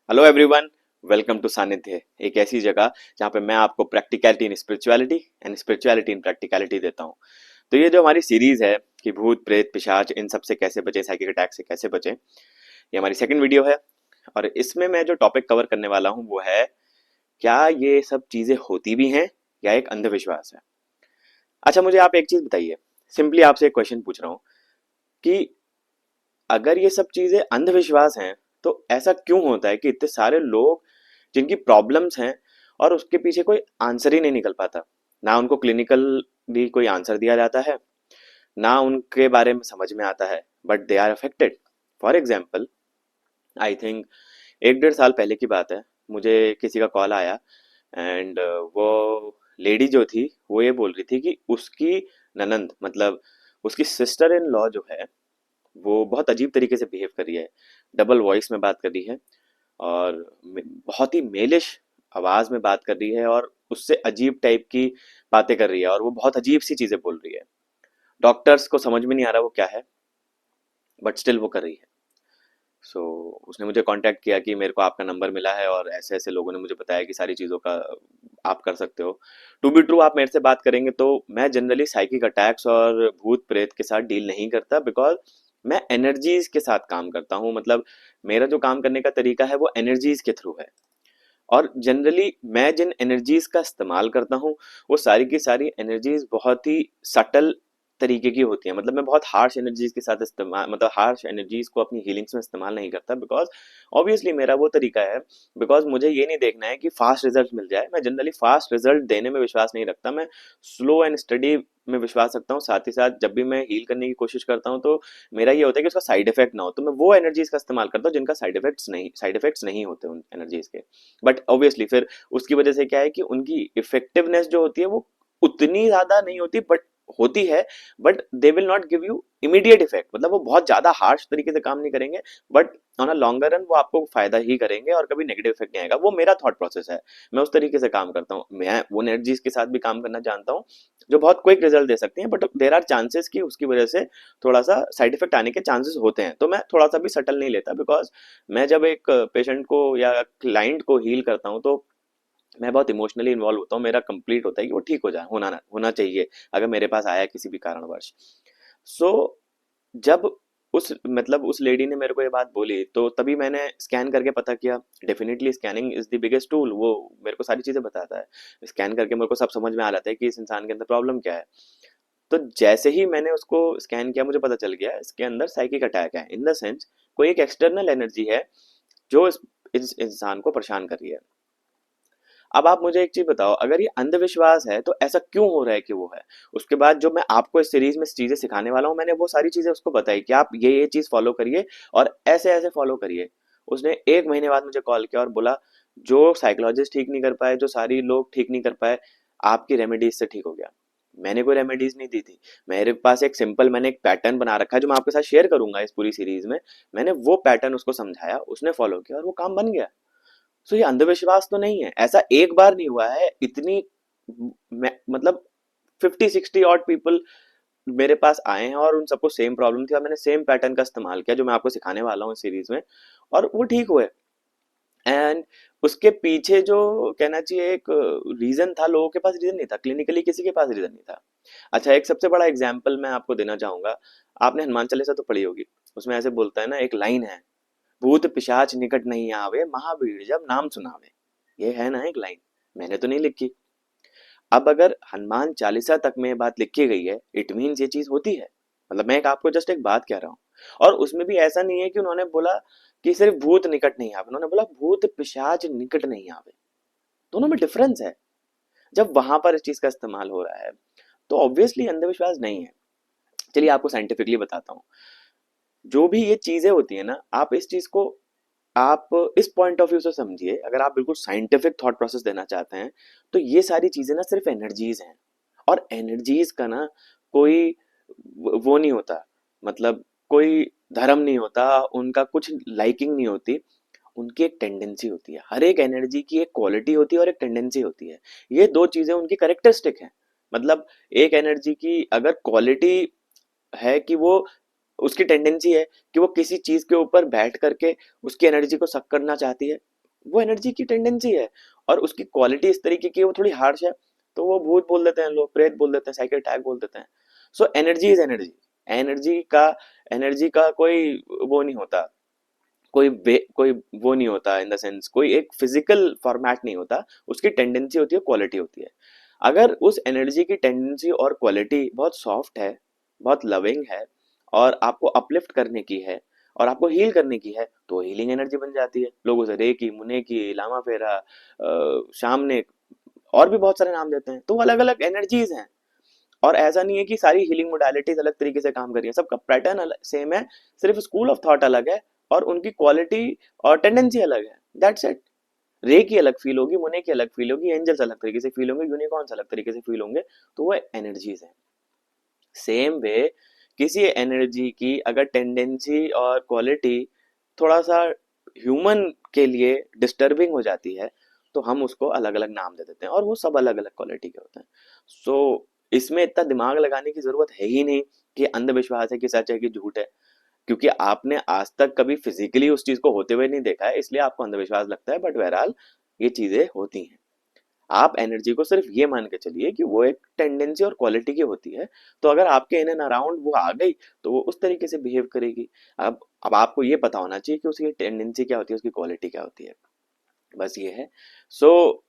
Hello everyone. Welcome to सानिध्य, एक ऐसी जगह जहाँ पे मैं आपको practicality in spirituality and spirituality in practicality देता हूँ। तो ये जो हमारी सीरीज है कि भूत प्रेत पिशाच इन सब से कैसे बचे, साइकिक अटैक से कैसे बचे, ये हमारी सेकंड वीडियो है। और इसमें मैं जो टॉपिक कवर करने वाला हूँ वो है, क्या ये सब चीजें होती भी हैं या एक अंधविश्वास है। अच्छा, मुझे आप एक चीज बताइए, सिंपली आपसे एक क्वेश्चन पूछ रहा हूँ कि अगर ये सब चीजें अंधविश्वास हैं तो ऐसा क्यों होता है कि इतने सारे लोग जिनकी प्रॉब्लम्स हैं और उसके पीछे कोई आंसर ही नहीं निकल पाता। ना उनको क्लिनिकल भी कोई आंसर दिया जाता है, ना उनके बारे में समझ में आता है, but they are affected. For example, I think 1-1.5 साल पहले की बात है, मुझे किसी का कॉल आया एंड वो लेडी जो थी वो ये बोल रही थी कि उसकी ननंद, मतलब उसकी सिस्टर इन लॉ जो है, वो बहुत अजीब तरीके से बिहेव कर रही है, डबल वॉइस में बात कर रही है और बहुत ही मेलिश आवाज में बात कर रही है और उससे अजीब टाइप की बातें कर रही है और वो बहुत अजीब सी चीजें बोल रही है। डॉक्टर्स को समझ में नहीं आ रहा वो क्या है, बट स्टिल वो कर रही है। सो उसने मुझे कांटेक्ट किया कि मेरे को आपका नंबर मिला है और ऐसे ऐसे लोगों ने मुझे बताया कि सारी चीज़ों का आप कर सकते हो। टू बी ट्रू, आप मेरे से बात करेंगे तो मैं जनरली साइकिक अटैक्स और भूत प्रेत के साथ डील नहीं करता, बिकॉज मैं एनर्जीज के साथ काम करता हूँ। मतलब मेरा जो काम करने का तरीका है वो एनर्जीज के थ्रू है। और जनरली मैं जिन एनर्जीज का इस्तेमाल करता हूँ वो सारी की सारी एनर्जीज बहुत ही सटल तरीके की होती है। मतलब मैं बहुत हार्श एनर्जीज के साथ इस्तेमाल, मतलब हार्श एनर्जीज को अपनी हीलिंग्स में इस्तेमाल नहीं करता, बिकॉज ऑब्वियसली मेरा वो तरीका है। बिकॉज मुझे ये नहीं देखना है कि फास्ट रिजल्ट मिल जाए। मैं जनरली फास्ट रिजल्ट देने में विश्वास नहीं रखता, मैं स्लो एंड स्टडी में विश्वास रखता हूँ। साथ ही साथ जब भी मैं हील करने की कोशिश करता हूँ तो मेरा ये होता है कि उसका साइड इफेक्ट ना हो, तो मैं वो एनर्जीज का इस्तेमाल करता हूँ जिनका साइड इफेक्ट्स नहीं होते उन एनर्जीज के। बट ऑब्वियसली फिर उसकी वजह से क्या है कि उनकी इफेक्टिवनेस जो होती है वो उतनी ज्यादा नहीं होती, बट होती है। But they will not give you immediate effect, मतलब वो बहुत ज्यादा हार्श तरीके से काम नहीं करेंगे, but on a longer run वो आपको फायदा ही करेंगे और कभी नेगेटिव इफेक्ट नहीं आएगा। वो मेरा थॉट प्रोसेस है, मैं उस तरीके से काम करता हूँ। मैं वो एनर्जीज के साथ भी काम करना जानता हूँ जो बहुत क्विक रिजल्ट दे सकती हैं, बट देर आर चांसेस कि उसकी वजह से थोड़ा सा साइड इफेक्ट आने के चांसेस होते हैं। तो मैं थोड़ा सा भी सटल नहीं लेता, बिकॉज मैं जब एक पेशेंट को या क्लाइंट को हील करता हूँ तो मैं बहुत इमोशनली इन्वॉल्व होता हूँ। मेरा कंप्लीट होता है कि वो ठीक हो जाए, होना चाहिए अगर मेरे पास आया है किसी भी कारणवश। सो जब उस लेडी ने मेरे को ये बात बोली तो तभी मैंने स्कैन करके पता किया। Definitely scanning is the biggest tool, वो मेरे को सारी चीजें बताता है। स्कैन करके मेरे को सब समझ में आ जाता है कि इस इंसान के अंदर प्रॉब्लम क्या है। तो जैसे ही मैंने उसको स्कैन किया मुझे पता चल गया इसके अंदर साइकिक अटैक है, इन द सेंस कोई एक एक्सटर्नल एनर्जी है जो इस इंसान को परेशान कर रही है। अब आप मुझे एक चीज बताओ, अगर ये अंधविश्वास है तो ऐसा क्यों हो रहा है कि वो है। उसके बाद जो मैं आपको इस सीरीज में चीजें सिखाने वाला हूँ, मैंने वो सारी चीजें उसको बताई कि आप ये चीज फॉलो करिए और ऐसे ऐसे फॉलो करिए। उसने 1 महीने बाद मुझे कॉल किया और बोला, जो साइकोलॉजिस्ट ठीक नहीं कर पाए, जो सारी लोग ठीक नहीं कर पाए, आपकी रेमेडीज से ठीक हो गया। मैंने कोई रेमेडीज नहीं दी थी, मेरे पास एक सिंपल, मैंने एक पैटर्न बना रखा है जो मैं आपके साथ शेयर करूंगा इस पूरी सीरीज में। मैंने वो पैटर्न उसको समझाया, उसने फॉलो किया और वो काम बन गया। सो ये अंधविश्वास तो नहीं है, ऐसा एक बार नहीं हुआ है। इतनी मतलब 50-60 ऑड पीपल मेरे पास आए हैं और उन सबको सेम प्रॉब्लम थी और मैंने सेम पैटर्न का इस्तेमाल किया जो मैं आपको सिखाने वाला हूँ इस सीरीज में, और वो ठीक हुए। एंड उसके पीछे जो कहना चाहिए एक रीजन था, लोगों के पास रीजन नहीं था, क्लिनिकली किसी के पास रीजन नहीं था। अच्छा, एक सबसे बड़ा एग्जाम्पल मैं आपको देना चाहूंगा। आपने हनुमान चालीसा तो पढ़ी होगी, उसमें ऐसे बोलता है ना, एक लाइन है, भूत पिशाच निकट नहीं आवे, महावीर जब नाम सुनावे। ये है ना एक लाइन, मैंने तो नहीं लिखी। अब अगर हनुमान चालीसा तक में ये बात लिखी गई है, इट मीन्स ये चीज होती है। मतलब मैं एक आपको जस्ट एक बात कह रहा हूँ। और उसमें भी ऐसा नहीं है कि उन्होंने बोला कि सिर्फ भूत निकट नहीं आवे, उन्होंने बोला भूत पिशाच निकट नहीं आवे। दोनों में डिफरेंस है। जब वहां पर इस चीज का इस्तेमाल हो रहा है तो ऑब्वियसली अंधविश्वास नहीं है। चलिए आपको साइंटिफिकली बताता हूँ। जो भी ये चीजें होती है ना, आप इस चीज को आप इस पॉइंट ऑफ व्यू से समझिए। अगर आप बिल्कुल साइंटिफिक थॉट प्रोसेस देना चाहते हैं तो ये सारी चीजें ना सिर्फ एनर्जीज हैं। और एनर्जीज का ना कोई वो नहीं होता, मतलब कोई धर्म नहीं होता, उनका कुछ लाइकिंग नहीं होती। उनकी एक टेंडेंसी होती है, हर एक एनर्जी की एक क्वालिटी होती है और एक टेंडेंसी होती है। ये दो चीजें उनकी करेक्टरिस्टिक है। मतलब एक एनर्जी की अगर क्वालिटी है कि वो, उसकी टेंडेंसी है कि वो किसी चीज के ऊपर बैठ करके उसकी एनर्जी को सक करना चाहती है, वो एनर्जी की टेंडेंसी है, और उसकी क्वालिटी इस तरीके की है, वो थोड़ी हार्श है, तो वो भूत बोल देते हैं लोग, प्रेत बोल देते हैं, साइकिल अटैक बोल देते हैं। So energy is energy. Energy का एनर्जी का कोई वो नहीं होता, कोई वो नहीं होता, इन द सेंस कोई एक फिजिकल फॉर्मेट नहीं होता, उसकी टेंडेंसी होती है, क्वालिटी होती है। अगर उस एनर्जी की टेंडेंसी और क्वालिटी बहुत सॉफ्ट है, बहुत लविंग है, और आपको अपलिफ्ट करने की है, और आपको हील करने की है, तो हीलिंग एनर्जी बन जाती है। लोग उसे रेकी, मुनेकी, लामा फेरा, शामने, और भी बहुत सारे नाम देते हैं, तो अलग अलग एनर्जीज हैं। और ऐसा नहीं है कि सारी हीलिंग मोडालिटीज अलग तरीके से काम कर रही है, सबका पैटर्न सेम है, सिर्फ स्कूल ऑफ थॉट अलग है, और उनकी क्वालिटी और टेंडेंसी अलग है, दैट्स इट। रे की अलग फील होगी, मुने की अलग फील होगी, एंजल्स अलग तरीके से फील होंगे, यूनिकॉर्न्स अलग तरीके से फील होंगे, तो वो एनर्जीज हैं। सेम वे किसी एनर्जी की अगर टेंडेंसी और क्वालिटी थोड़ा सा ह्यूमन के लिए डिस्टर्बिंग हो जाती है, तो हम उसको अलग अलग नाम दे देते हैं, और वो सब अलग अलग क्वालिटी के होते हैं। सो इसमें इतना दिमाग लगाने की जरूरत है ही नहीं कि अंधविश्वास है कि सच है कि झूठ है, क्योंकि आपने आज तक कभी फिजिकली उस चीज को होते हुए नहीं देखा है, इसलिए आपको अंधविश्वास लगता है, बट बहरहाल ये चीजें होती हैं। आप एनर्जी को सिर्फ ये मान के चलिए कि वो एक टेंडेंसी और क्वालिटी की होती है, तो अगर आपके इन एंड अराउंड वो आ गई, तो वो उस तरीके से बिहेव करेगी। अब आपको ये पता होना चाहिए कि उसकी टेंडेंसी क्या होती है, उसकी क्वालिटी क्या होती है, बस ये है। सो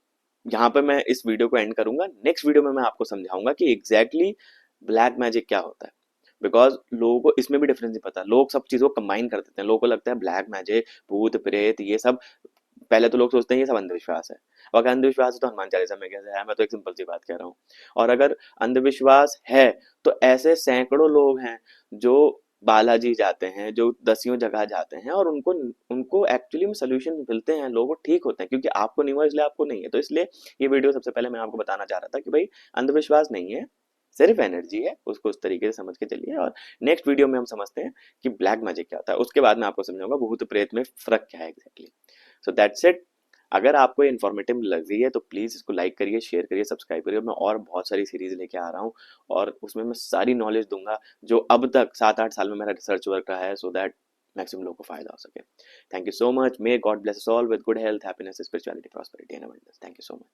यहाँ पे मैं इस वीडियो को एंड करूंगा, नेक्स्ट वीडियो में मैं आपको समझाऊंगा कि एग्जैक्टली ब्लैक मैजिक क्या होता है। बिकॉज लोगों को इसमें भी डिफरेंस नहीं पता, लोग सब चीजों को कंबाइन कर देते हैं, लोगों को लगता है ब्लैक मैजिक, भूत प्रेत, ये सब, पहले तो लोग सोचते हैं ये सब अंधविश्वास है। और अगर अंधविश्वास है तो हनुमान चालीसा में कैसे है, मैं तो एक सिंपल सी बात कह रहा हूँ। और अगर अंधविश्वास है, तो ऐसे सैकड़ों लोग हैं जो बालाजी जाते हैं, जो दसियों जगह जाते हैं, और उनको उनको एक्चुअली में सोल्यूशन मिलते हैं, लोग ठीक होते हैं, क्योंकि आपको नहीं हुआ इसलिए आपको नहीं है। तो इसलिए ये वीडियो सबसे पहले मैं आपको बताना चाह रहा था कि भाई अंधविश्वास नहीं है, सिर्फ एनर्जी है, उसको उस तरीके से समझ के चलिए। और नेक्स्ट वीडियो में हम समझते हैं कि ब्लैक मैजिक क्या होता है, उसके बाद मैं आपको समझाऊंगा भूत प्रेत में फर्क क्या है एग्जैक्टली। So that's it. अगर आपको ये इन्फॉर्मेटिव लग रही है तो प्लीज़ इसको लाइक करिए, शेयर करिए, सब्सक्राइब करिए। मैं और बहुत सारी सीरीज लेके आ रहा हूँ, और उसमें मैं सारी नॉलेज दूंगा जो अब तक 7-8 साल में मेरा रिसर्च वर्क रहा है, सो दैट मैक्सिमम लोगों को फायदा हो सके। Thank you so much. May God bless us all with good health, happiness, spirituality, prosperity and abundance. Thank you so much.